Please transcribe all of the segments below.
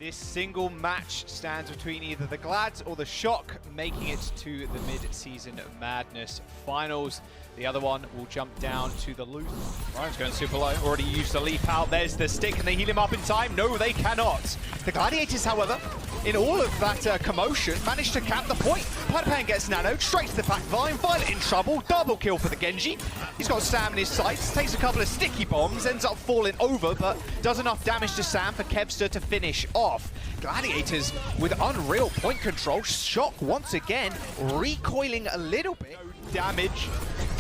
This single match stands between either the Glads or the Shock, making it to the Mid-Season Madness Finals. The other one will jump down to the loot. Ryan's going super low, already used the leap out. There's the stick. Can they heal him up in time? No, they cannot. The Gladiators, however, in all of that commotion, managed to cap the point. Padapan gets nanoed straight to the back line. Violet in trouble. Double kill for the Genji. He's got Sam in his sights. Takes a couple of sticky bombs. Ends up falling over, but does enough damage to Sam for Kevster to finish off. Gladiators with unreal point control. Shock once again recoiling a little bit. Damage.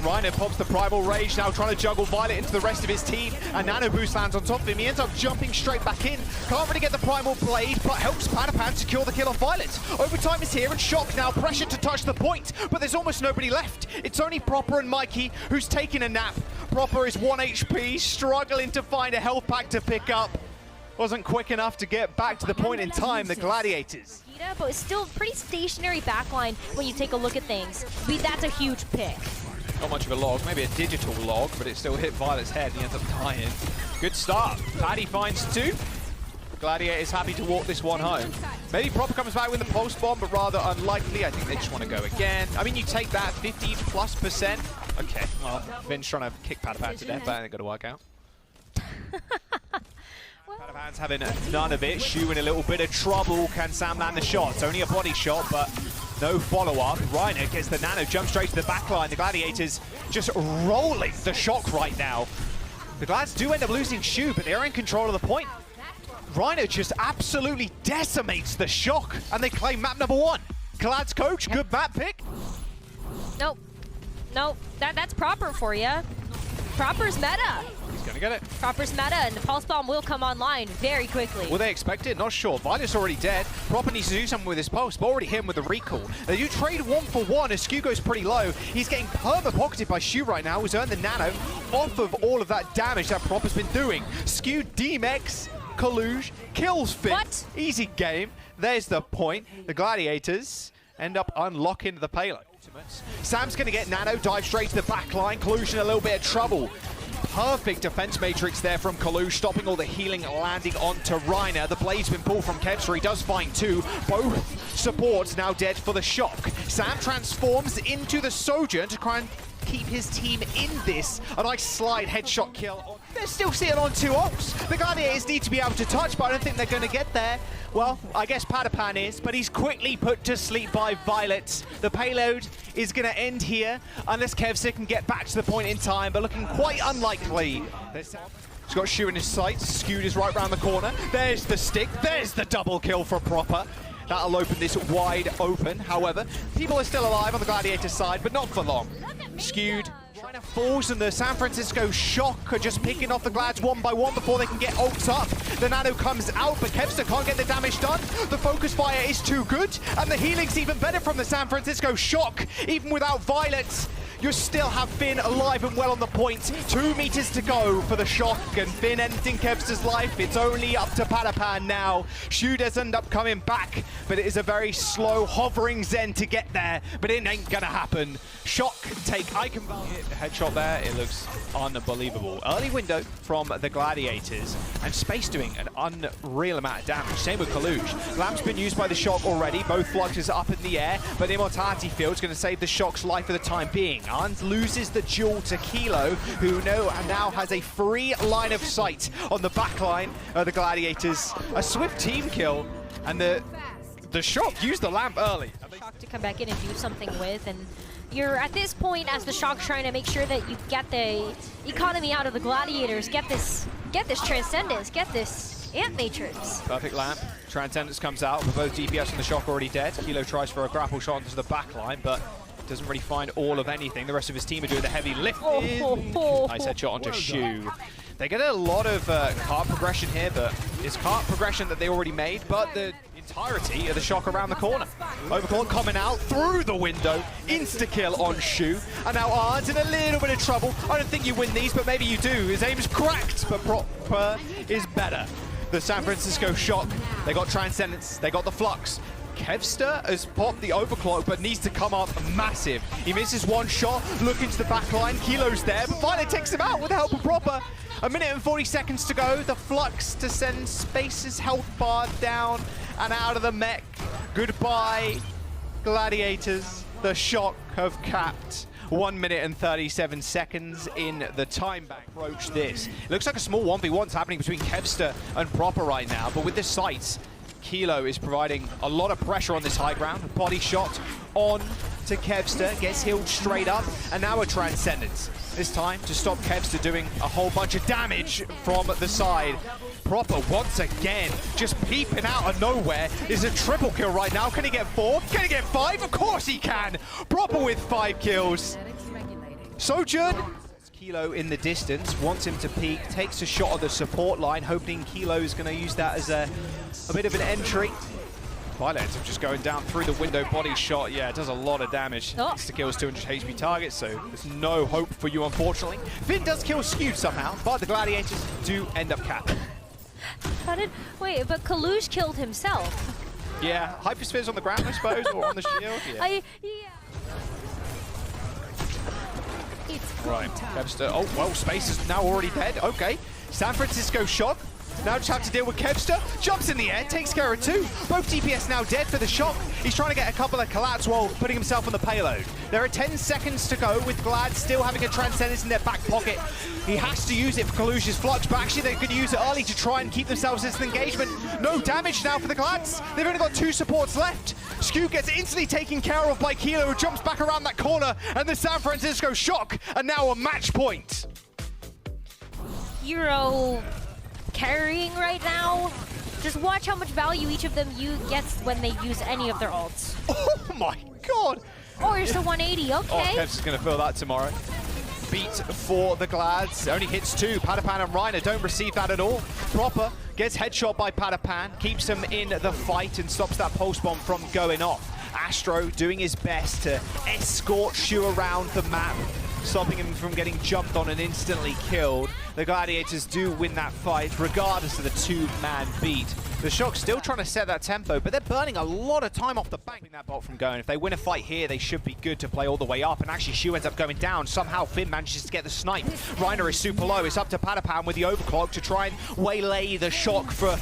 Reiner pops the Primal Rage, now trying to juggle Violet into the rest of his team, and Nano Boost lands on top of him. He ends up jumping straight back in. Can't really get the Primal Blade, but helps Padapan secure the kill on Violet. Overtime is here, and Shock now pressured to touch the point, but there's almost nobody left. It's only Proper and Mikey who's taking a nap. Proper is 1 HP, struggling to find a health pack to pick up. Wasn't quick enough to get back to the point in time, the Gladiators. But it's still pretty stationary backline when you take a look at things. That's a huge pick. Not much of a log, maybe a digital log, but it still hit Violet's head and he ends up dying. Good start. Paddy finds 2. Gladiator is happy to walk this one home. Maybe Proper comes back with a pulse bomb, but rather unlikely. I think they just want to go again. I mean, you take that 50+%. Okay, well, Vin's trying to kick Padapan to death, but it ain't going to work out. Padapan's having none of it. Shu in a little bit of trouble. Can Sam land the shot? It's only a body shot, but no follow-up. Reiner gets the nano, jumps straight to the back line. The Gladiators just rolling the Shock right now. The Glads do end up losing Shu, but they're in control of the point. Reiner just absolutely decimates the Shock, and they claim map number 1. Glads coach, good map pick. Nope. Nope. That's Proper for you. Proper's meta. He's gonna get it. Proper's meta, and the Pulse Bomb will come online very quickly. Will they expect it? Not sure. Violet's already dead. Proper needs to do something with his Pulse, but already hit him with the recall. They do trade 1 for 1 as Skew goes pretty low. He's getting perma-pocketed by Shu right now, who's earned the nano off of all of that damage that Proper's been doing. Skew DMX, Kaluge, kills Finn. What? Easy game. There's the point. The Gladiators end up unlocking the payload. Sam's going to get nano, dive straight to the back line. Kaluge in a little bit of trouble. Perfect defense matrix there from Kaluge, stopping all the healing, landing onto Reiner. The blade's been pulled from Kevster. He does find 2. Both supports now dead for the Shock. Sam transforms into the Sojourn to try and keep his team in this. A nice slide headshot kill. They're still sitting on 2 ults. The Gladiators need to be able to touch, but I don't think they're going to get there. Well, I guess Padapan is, but he's quickly put to sleep by Violet. The payload is going to end here, unless Kevster can get back to the point in time, but looking quite unlikely. He's got Shu in his sights. Skewed is right around the corner. There's the stick. There's the double kill for Proper. That'll open this wide open. However, people are still alive on the Gladiator side, but not for long. Skewed trying to falls, and the San Francisco Shock are just picking off the Glads 1 by 1 before they can get ults up. The nano comes out, but Kevster can't get the damage done. The focus fire is too good, and the healing's even better from the San Francisco Shock. Even without Violet, you still have Finn alive and well on the point. 2 meters to go for the Shock, and Finn ending Kevster's life. It's only up to Padapan now. Shu does end up coming back, but it is a very slow, hovering Zen to get there, but it ain't gonna happen. Shock take Eichenwalde. Headshot there, it looks unbelievable. Early window from the Gladiators, and Space doing an unreal amount of damage. Same with Kaluge. Lamp's been used by the Shock already. Both fluxes up in the air, but the Immortality Field's going to save the Shock's life for the time being. And loses the duel to Kilo, who now has a free line of sight on the back line of the Gladiators. A swift team kill, and the Shock used the Lamp early. Shock to come back in and do something with, and you're at this point as the Shock trying to make sure that you get the economy out of the Gladiators, get this Transcendence, get this Ant Matrix. Perfect Lamp. Transcendence comes out with both DPS and the Shock already dead. Kilo tries for a grapple shot into the back line, but doesn't really find all of anything. The rest of his team are doing the heavy lifting. Nice headshot onto Shu. They get a lot of cart progression here, but it's cart progression that they already made, but the entirety of the Shock around the corner. Overclock coming out through the window, insta-kill on Shu, and now Arn's in a little bit of trouble. I don't think you win these, but maybe you do. His aim is cracked, but Proper is better. The San Francisco Shock, they got Transcendence, they got the Flux. Kevster has popped the overclock, but needs to come up massive. He misses one shot, looking to the back line. Kilo's there, but finally takes him out with the help of Proper. A minute and 40 seconds to go. The flux to send Space's health bar down and out of the mech. Goodbye, Gladiators. The shock have capped. 1 minute and 37 seconds in the time bank. Approach this. It looks like a small 1v1's happening between Kevster and Proper right now, but with the sights, Kilo is providing a lot of pressure on this high ground. Body shot on to Kevster, gets healed straight up, and now a Transcendence. This time to stop Kevster doing a whole bunch of damage from the side. Proper once again, just peeping out of nowhere. Is a triple kill right now. Can he get 4? Can he get 5? Of course he can. Proper with 5 kills. Sojourn. Kilo in the distance, wants him to peek, takes a shot of the support line, hoping Kilo is going to use that as a bit of an entry. Violet ends up just going down through the window, body shot. Yeah, it does a lot of damage. Oh. Insta kills 200 HP targets, so there's no hope for you, unfortunately. Finn does kill Skewed somehow, but the Gladiators do end up capped. Wait, but Kalush killed himself. Yeah, Hypersphere's on the ground, I suppose, or on the shield. Yeah. Right, Kevster. Oh, well, Space is now already dead. Okay. San Francisco shock. Now just have to deal with Kevster. Jumps in the air, takes care of 2. Both DPS now dead for the shock. He's trying to get a couple of collapse while putting himself on the payload. There are 10 seconds to go with Glad still having a Transcendence in their back pocket. He has to use it for Kalush's flux, but actually they could use it early to try and keep themselves in an engagement. No damage now for the Glads. They've only got 2 supports left. Skew gets instantly taken care of by Kilo, who jumps back around that corner, and the San Francisco shock are now a match point. Hero carrying right now. Just watch how much value each of them gets when they use any of their ults. Oh my god! Oh, it's a 180, okay. Oh, Kev's going to feel that tomorrow. Beat for the Glads. Only hits 2. Patapan and Reiner don't receive that at all. Proper gets headshot by Patapan, keeps him in the fight and stops that pulse bomb from going off. Astro doing his best to escort Shu around the map, stopping him from getting jumped on and instantly killed. The Gladiators do win that fight, regardless of the 2-man beat. The Shock's still trying to set that tempo, but they're burning a lot of time off the bank. That bot from going. If they win a fight here, they should be good to play all the way up. And actually, Shu ends up going down. Somehow, Finn manages to get the snipe. Reiner is super low. It's up to Patapan with the overclock to try and waylay the Shock for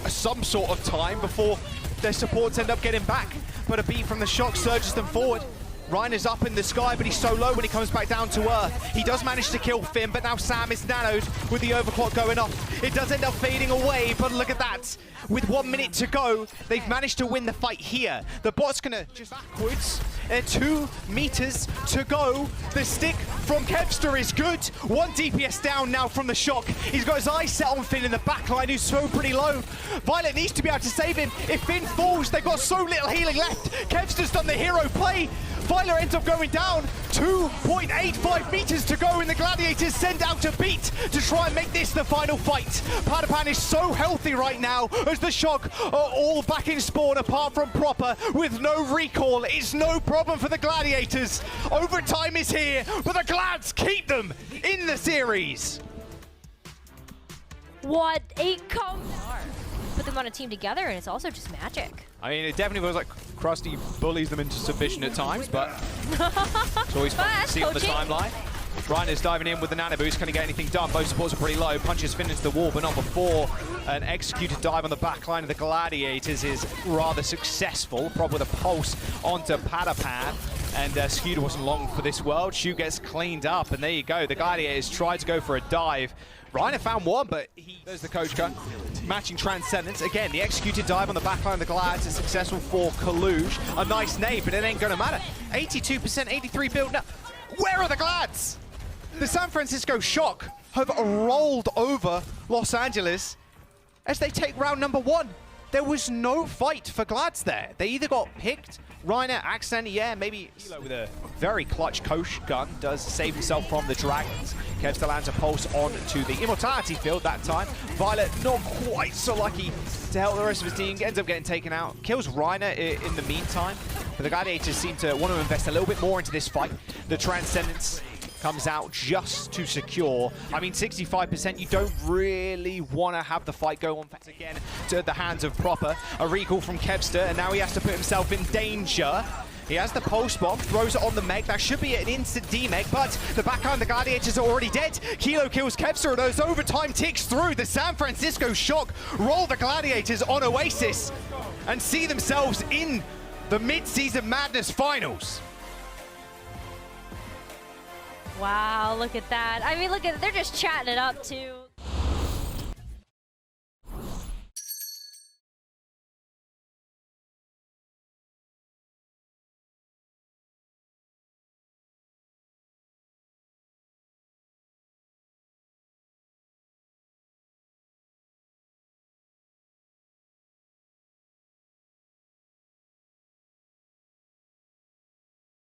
some sort of time before their supports end up getting back. But a beat from the Shock surges them forward. Reiner's up in the sky, but he's so low when he comes back down to earth. He does manage to kill Finn, but now Sam is nanoed with the overclock going off. It does end up fading away, but look at that. With 1 minute to go, they've managed to win the fight here. The bot's gonna just backwards. 2 meters to go. The stick from Kevster is good. 1 DPS down now from the Shock. He's got his eyes set on Finn in the backline, who's so pretty low. Violet needs to be able to save him. If Finn falls, they've got so little healing left. Kevster's done the hero play. Violet ends up going down. 2.85 meters to go, and the Gladiators send out a beat to try and make this the final fight. Patapan is so healthy right now as the Shock are all back in spawn apart from Proper with no recall. It's no problem for the Gladiators. Overtime is here, but the Glads keep them in the series. What a comeback. Put them on a team together, and it's also just magic. I mean, it definitely feels like Krusty bullies them into submission at times, but it's always fun to see on the timeline. Reiner's diving in with the nano boost. Can he get anything done? Both supports are pretty low. Punches Finn into the wall, but not before an executed dive on the back line of the Gladiators is rather successful. Proper with a pulse onto Patapan. And Skewed wasn't long for this world. Shu gets cleaned up, and there you go. The Gladiators tried to go for a dive. Reiner found one, but there's the coach gun. Matching Transcendence. Again, the executed dive on the backline of the Glads is successful for Kalush. A nice nade, but it ain't gonna matter. 82%, 83 build. Now, where are the Glads? The San Francisco Shock have rolled over Los Angeles as they take round number 1. There was no fight for Glads there. They either got picked. Reiner, accent, yeah, maybe with a very clutch coach gun does save himself from the Dragons. Kevster lands a pulse on to the Immortality field that time. Violet not quite so lucky to help the rest of his team. Ends up getting taken out. Kills Reiner in the meantime. But the Gladiators seem to want to invest a little bit more into this fight. The Transcendence comes out just to secure. I mean, 65%, you don't really want to have the fight go on again to the hands of Proper. A recall from Kevster, and now he has to put himself in danger. He has the pulse bomb, throws it on the mech. That should be an instant D-mech, but the backhand, the Gladiators are already dead. Kilo kills Kevster, and as overtime ticks through, the San Francisco Shock roll the Gladiators on Oasis and see themselves in the Midseason Madness Finals. Wow, look at that. I mean, look at, they're just chatting it up too.